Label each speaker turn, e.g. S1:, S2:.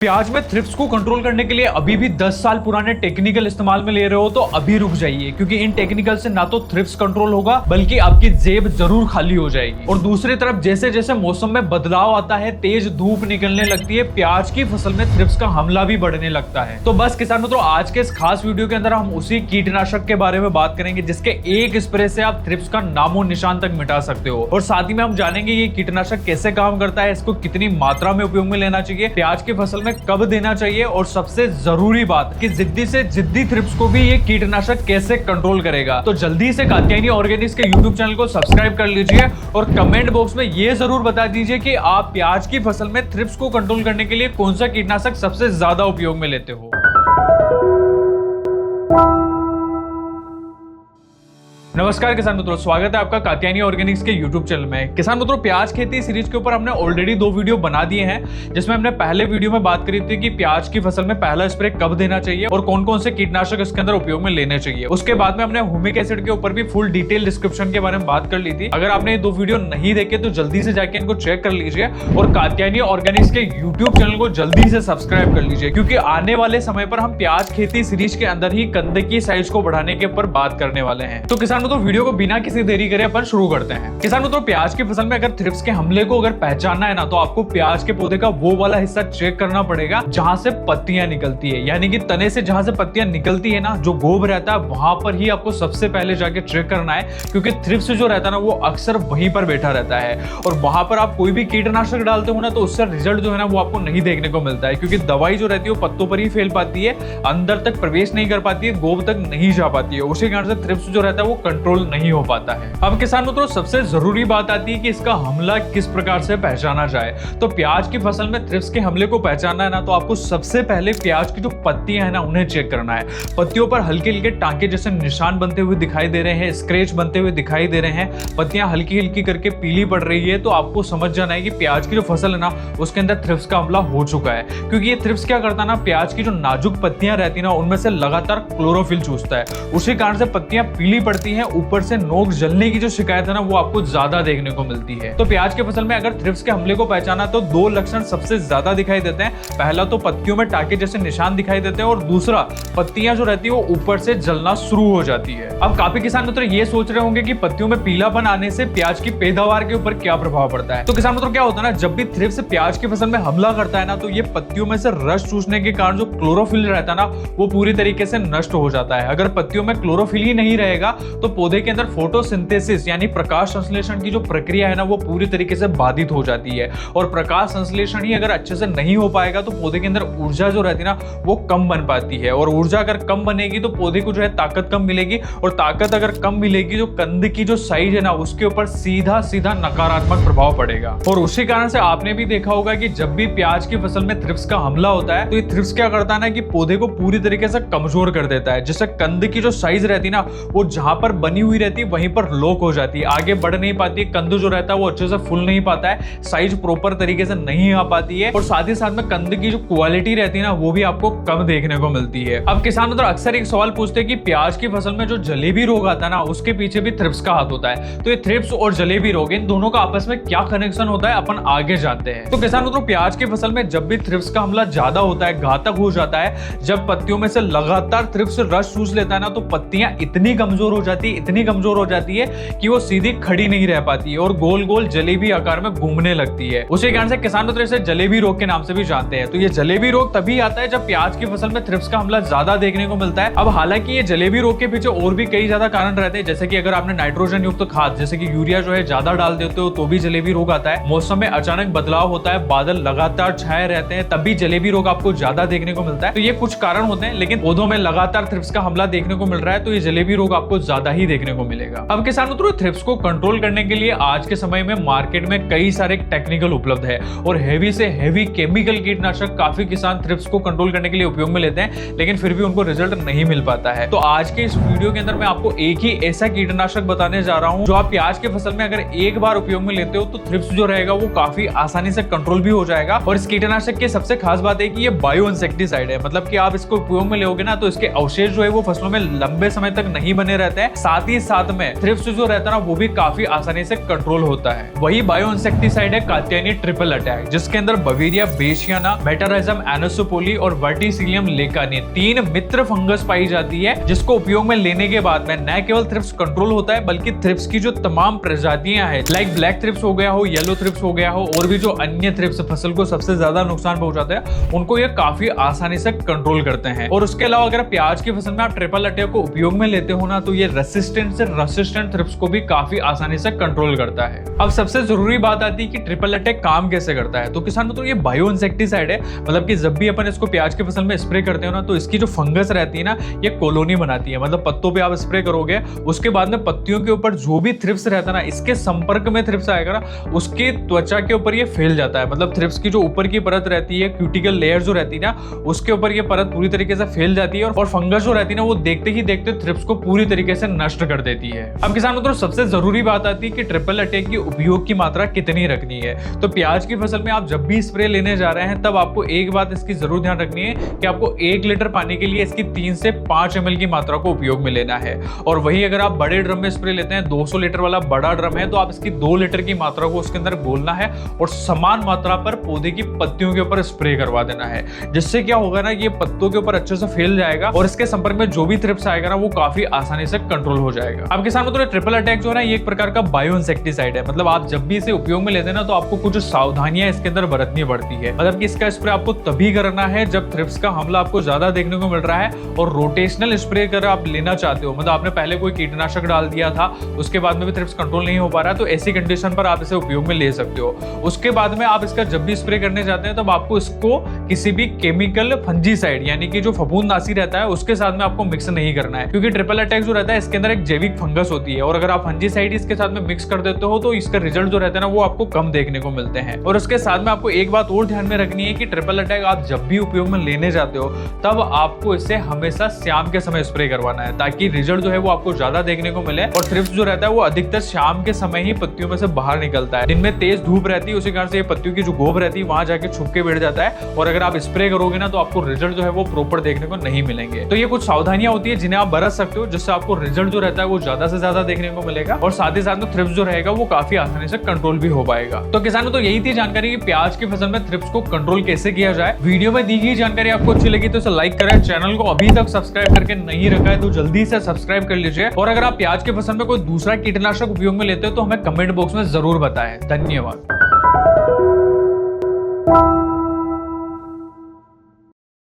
S1: प्याज में थ्रिप्स को कंट्रोल करने के लिए अभी भी 10 साल पुराने टेक्निकल इस्तेमाल में ले रहे हो तो अभी रुक जाइए, क्योंकि इन टेक्निकल से ना तो थ्रिप्स कंट्रोल होगा बल्कि आपकी जेब जरूर खाली हो जाएगी। और दूसरी तरफ जैसे जैसे मौसम में बदलाव आता है, तेज धूप निकलने लगती है, प्याज की फसल में थ्रिप्स का हमला भी बढ़ने लगता है। तो बस किसान मित्रों, आज के इस खास वीडियो के अंदर हम उसी कीटनाशक के बारे में बात करेंगे जिसके एक स्प्रे से आप थ्रिप्स का नामो निशान तक मिटा सकते हो। और साथ ही में हम जानेंगे ये कीटनाशक कैसे काम करता है, इसको कितनी मात्रा में उपयोग में लेना चाहिए, प्याज की फसल में कब देना चाहिए, और सबसे जरूरी बात कि जिद्दी से जिद्दी थ्रिप्स को भी ये कीटनाशक कैसे कंट्रोल करेगा। तो जल्दी से कात्यायनी ऑर्गेनिक्स के यूट्यूब चैनल को सब्सक्राइब कर लीजिए और कमेंट बॉक्स में ये जरूर बता दीजिए कि आप प्याज की फसल में थ्रिप्स को कंट्रोल करने के लिए कौन सा कीटनाशक सबसे ज्यादा उपयोग में लेते हो। नमस्कार किसान मित्रों, स्वागत है आपका कात्यायनी ऑर्गेनिक्स के YouTube चैनल में। किसान मित्रों, प्याज खेती सीरीज के ऊपर हमने ऑलरेडी 2 वीडियो बना दिए हैं, जिसमें हमने पहले वीडियो में बात करी थी कि प्याज की फसल में पहला स्प्रे कब देना चाहिए और कौन कौन से कीटनाशक इसके अंदर उपयोग में लेने चाहिए। उसके बाद में हमने ह्यूमिक एसिड के ऊपर भी फुल डिटेल डिस्क्रिप्शन के बारे में बात कर ली थी। अगर आपने ये 2 वीडियो नहीं देखे तो जल्दी से जाके इनको चेक कर लीजिए और कात्यायनी ऑर्गेनिक्स के यूट्यूब चैनल को जल्दी से सब्सक्राइब कर लीजिए, क्योंकि आने वाले समय पर हम प्याज खेती सीरीज के अंदर ही कंद की साइज को बढ़ाने के ऊपर बात करने वाले हैं। तो किसान मित्रों, वीडियो को बिना किसी देरी करे अपन शुरू करते हैं। किसान मित्रों, प्याज की फसल में अगर थ्रिप्स के हमले को अगर पहचानना है ना, तो आपको प्याज के पौधे का वो वाला हिस्सा चेक करना पड़ेगा जहां से पत्तियां निकलती है, यानी कि तने से जहां से पत्तियां निकलती है ना, जो गोब रहता है वहां पर ही आपको सबसे पहले जाके चेक करना है, क्योंकि थ्रिप्स जो रहता है ना वो अक्सर वहीं पर बैठा रहता है। और वहां पर आप कोई भी कीटनाशक डालते हो ना, तो उससे रिजल्ट जो है ना वो आपको नहीं देखने को मिलता है, क्योंकि दवाई जो रहती है वो पत्तों पर ही फैल पाती है, अंदर तक प्रवेश नहीं कर पाती है, गोब तक नहीं जा पाती है। उसी कारण से थ्रिप्स जो रहता है वो कंट्रोल नहीं हो पाता है। अब किसान मित्रों, सबसे जरूरी बात आती है कि इसका हमला किस प्रकार से पहचाना जाए। तो प्याज की फसल में थ्रिप्स के हमले को पहचानना है ना, तो आपको सबसे पहले प्याज की जो पत्तियां है ना उन्हें चेक करना है। पत्तियों पर हल्के हल्के टांके जैसे निशान बनते हुए दिखाई दे रहे हैं, स्क्रैच बनते हुए दिखाई दे रहे हैं, पत्तियां हल्की हल्की करके पीली पड़ रही है, तो आपको समझ जाना है कि प्याज की जो फसल है ना उसके अंदर थ्रिप्स का हमला हो चुका है। क्योंकि ये थ्रिप्स क्या करता है ना, प्याज की जो नाजुक पत्तियां रहती है ना उनमें से लगातार क्लोरोफिल चूसता है। उसी कारण से पत्तियां पीली पड़ती हैं, ऊपर से नोक जलने की जो शिकायत है ना वो आपको ज्यादा देखने को मिलती है। तो प्याज की फसल में अगर थ्रिप्स के हमले को पहचाना तो 2 लक्षण सबसे ज्यादा दिखाई देते हैं। पहला तो पत्तियों में टाके जैसे निशान दिखाई देते हैं, और दूसरा पत्तियां जो रहती है वो ऊपर से जलना शुरू हो जाती है। अब काफी किसान मित्र ये सोच रहे होंगे कि पत्तियों में पीलापन आने से प्याज की पैदावार के ऊपर क्या प्रभाव पड़ता है। तो किसान मित्रों, क्या होता है ना, जब भी थ्रिप्स प्याज की फसल में हमला करता है ना, तो ये पत्तियों में से रस चूसने के कारण जो क्लोरोफिल रहता है ना वो पूरी तरीके से नष्ट हो जाता है। अगर पत्तियों में क्लोरोफिल ही नहीं रहेगा तो पौधे के अंदर फोटोसिंथेसिस यानी प्रकाश संश्लेषण की जो प्रक्रिया है ना वो पूरी तरीके से बाधित हो जाती है। और प्रकाश संश्लेषण ही अगर अच्छे से नहीं हो पाएगा तो पौधे के अंदर ऊर्जा जो रहती है ना वो कम बन पाती है, और ऊर्जा अगर कम बनेगी तो पौधे को जो है ताकत कम मिलेगी, और ताकत अगर कम मिलेगी तो कंद की जो साइज है ना उसके ऊपर सीधा सीधा नकारात्मक प्रभाव पड़ेगा। और उसी कारण से आपने भी देखा होगा कि जब भी प्याज की फसल में थ्रिप्स का हमला होता है तो ये थ्रिप्स क्या करता है ना कि पौधे को पूरी तरीके से कमजोर कर देता है, जिससे कंद की जो साइज रहती है ना वो जहां पर बनी हुई रहती है वहीं पर लॉक हो जाती है, आगे बढ़ नहीं पाती है, कंद जो रहता है वो अच्छे से फूल नहीं पाता है, साइज प्रॉपर तरीके से नहीं आ पाती है, और साथ ही साथ में कंद की जो क्वालिटी रहती है ना वो भी आपको कम देखने को मिलती है। अब किसान मित्र अक्सर एक सवाल पूछते हैं कि प्याज की फसल में जो जलेबी रोग आता है ना उसके पीछे भी थ्रिप्स का हाथ होता है। तो ये थ्रिप्स और जलेबी रोग, इन दोनों का आपस में क्या कनेक्शन होता है अपन आगे जानते हैं। तो किसान मित्रों, प्याज की फसल में जब भी थ्रिप्स का हमला ज्यादा होता है, घातक हो जाता है, जब पत्तियों में से लगातार थ्रिप्स रस चूस लेता है ना, तो पत्तियां इतनी कमजोर हो जाती है कि वो सीधी खड़ी नहीं रह पाती है और गोल गोल जलेबी आकार में घूमने लगती है। उसी कारण से किसान मित्र इसे जलेबी रोग के नाम से भी जानते हैं। तो ये जलेबी रोग तभी आता है जब प्याज की फसल में थ्रिप्स का हमला ज्यादा देखने को मिलता है। अब हालांकि ये जलेबी रोग के पीछे और भी कई ज्यादा कारण रहते हैं, जैसे कि अगर आपने नाइट्रोजन युक्त खाद जैसे कि यूरिया जो है ज्यादा डाल देते हो तो भी जलेबी रोग आता है। मौसम में अचानक बदलाव होता है, बादल लगातार छाए रहते हैं, तब भी जलेबी रोग आपको ज्यादा देखने को मिलता है। तो ये कुछ कारण होते हैं, लेकिन पौधों में लगातार थ्रिप्स का हमला देखने को मिल रहा है तो ये जलेबी रोग आपको ज्यादा ही देखने को मिलेगा। अब किसान मित्रों, थ्रिप्स को कंट्रोल करने के लिए आज के समय में मार्केट में कई सारे टेक्निकल उपलब्ध है, और हेवी से हेवी केमिकल कीटनाशक काफी किसान थ्रिप्स को कंट्रोल करने के लिए उपयोग में लेते हैं, लेकिन फिर भी उनको रिजल्ट नहीं मिल पाता है। तो आज के इस वीडियो के अंदर मैं आपको एक ही ऐसा कीटनाशक बताने जा रहा हूं जो आप प्याज की फसल में अगर एक बार उपयोग में लेते हो तो थ्रिप्स जो रहेगा वो काफी आसानी से कंट्रोल भी हो जाएगा। और इस कीटनाशक की सबसे खास बात है कि ये बायो इंसेक्टिसाइड है, मतलब कि आप इसको उपयोग में लोगे ना तो इसके अवशेष जो है वो फसलों में लंबे समय तक नहीं बने रहते हैं, साथ ही साथ में थ्रिप्स जो रहता है ना वो भी काफी आसानी से कंट्रोल होता है। वही बायो इंसेक्टिसाइड है कात्यायनी ट्रिपल अटैक, जिसके अंदर बवेरिया बेसियाना, मेटाराइजम एनोसोपोली और वर्टिसिलियम लेकानी 3 मित्र फंगस पाई जाती है, जिसको उपयोग में लेने के बाद में न केवल थ्रिप्स कंट्रोल होता है बल्कि थ्रिप्स की जो तमाम प्रजातियां हैं लाइक ब्लैक थ्रिप्स हो गया हो, येलो थ्रिप्स हो गया हो और भी जो अन्य थ्रिप्स फसल को सबसे ज्यादा नुकसान पहुंचाते हैं उनको ये काफी आसानी से कंट्रोल करते हैं। और उसके अलावा अगर प्याज की फसल में आप ट्रिपल अटैक को उपयोग में लेते हो ना तो ये रेसिस्टेंट से रेसिस्टेंट थ्रिप्स को भी काफी आसानी से कंट्रोल करता है। अब सबसे जरूरी बात आती है कि ट्रिपल अटैक काम कैसे करता है। तो किसान तो ये बायो इंसेक्टिसाइड है, मतलब कि जब भी अपन इसको प्याज की फसल में स्प्रे करते हो ना तो इसकी जो फंगस रहती है ना ये कॉलोनी बनाती है, मतलब पत्तों पे आप स्प्रे करोगे उसके बाद में पत्तियों के ऊपर जो भी थ्रिप्स रहता है ना इसके संपर्क में थ्रिप्स आएगा ना उसके त्वचा के ऊपर ये फैल जाता है, मतलब थ्रिप्स की जो ऊपर की परत रहती है क्यूटिकल लेयर जो रहती है ना उसके ऊपर ये परत पूरी तरीके से फैल जाती है और फंगस जो रहती है ना वो देखते ही देखते थ्रिप्स को पूरी तरीके से नष्ट कर देती है। अब किसान मित्रों सबसे जरूरी बात आती है कि ट्रिपल अटैक की उपयोग की मात्रा कितनी रखनी है। तो प्याज की फसल में आप जब भी स्प्रे लेने जा रहे हैं तब आपको एक बात इसकी जरूर ध्यान रखनी है कि आपको 1 लीटर पानी के लिए इसकी 3 से 5 ml की मात्रा को उपयोग में लेना है। और वही अगर आप बड़े ड्रम में स्प्रे लेते हैं 200 लीटर वाला बड़ा ड्रम है तो आप इसकी 2 लीटर की मात्रा को उसके अंदर घोलना है और समान मात्रा पर पौधे की पत्तियों के ऊपर स्प्रे करवा देना है, जिससे क्या होगा ना ये पत्तों के ऊपर अच्छे से फैल जाएगा और इसके संपर्क में जो भी थ्रिप्स आएगा ना वो काफी आसानी से कंट्रोल हो जाएगा। अब किसान मित्रों ट्रिपल अटैक जो है ना ये एक प्रकार का बायो इंसेक्टिसाइड है, मतलब आप जब भी इसे उपयोग में लेते हैं ना तो आपको कुछ सावधानियां इसके अंदर बरतनी पड़ती है। मतलब कि इसका स्प्रे आपको तभी करना है जब थ्रिप्स का हमला आपको ज्यादा देखने को मिल रहा है और रोटेशनल स्प्रे कर आप लेना चाहते हो, मतलब आपने पहले कोई कीटनाशक डाल दिया था उसके बाद में भी थ्रिप्स कंट्रोल नहीं हो पा रहा है तो ऐसी कंडीशन पर आप इसे उपयोग में ले सकते हो। उसके बाद में आप इसका जब भी स्प्रे करने जाते हैं तब आपको इसको किसी भी केमिकल फंजीसाइड यानी कि जो फफूंदनाशी रहता है उसके साथ में आपको मिक्स नहीं करना है, क्योंकि ट्रिपल अटैक जो रहता है इसके अंदर एक जैविक फंगस होती है और अगर आप फंजीसाइड इसके साथ में मिक्स कर देते हो तो इसका रिजल्ट जो रहता है ना वो आपको कम देखने को मिलते हैं। और उसके साथ में आपको एक बात और ध्यान में रखनी है कि ट्रिपल अटैक आप जब भी उपयोग में लेने जाते हो तब आपको इसे हमेशा शाम के समय स्प्रे करवाना है ताकि रिजल्ट जो है वो आपको ज्यादा देखने को मिले। और थ्रिप्स जो रहता है वो अधिकतर शाम के समय ही पत्तियों में से बाहर निकलता है, दिन में तेज धूप रहती है उसी कारण से ये पत्तियों की जो गोब रहती है वहां जाके छुप के बैठ जाता है और अगर आप स्प्रे करोगे ना तो आपको रिजल्ट जो है वो प्रॉपर देखने को नहीं मिलेंगे। तो ये कुछ सावधानियां होती है जिन्हें आप बरत सकते हो जिससे आपको रिजल्ट जो रहता है वो ज्यादा से ज्यादा देखने को मिलेगा और साथ ही साथ में थ्रिप्स जो रहेगा वो काफी आसानी से कंट्रोल भी हो पाएगा। तो किसानों तो यही थी जानकारी कि प्याज की फसल में थ्रिप्स को कंट्रोल कैसे किया जाए। वीडियो में दी गई जानकारी आपको अच्छी लगी तो इसे लाइक करें, चैनल को अभी तक सब्सक्राइब करके नहीं रखा है तो जल्दी से सब्सक्राइब कर लीजिए और अगर आप प्याज की फसल में कोई दूसरा कीटनाशक उपयोग में लेते हो तो हमें कमेंट बॉक्स में जरूर बताएं। धन्यवाद।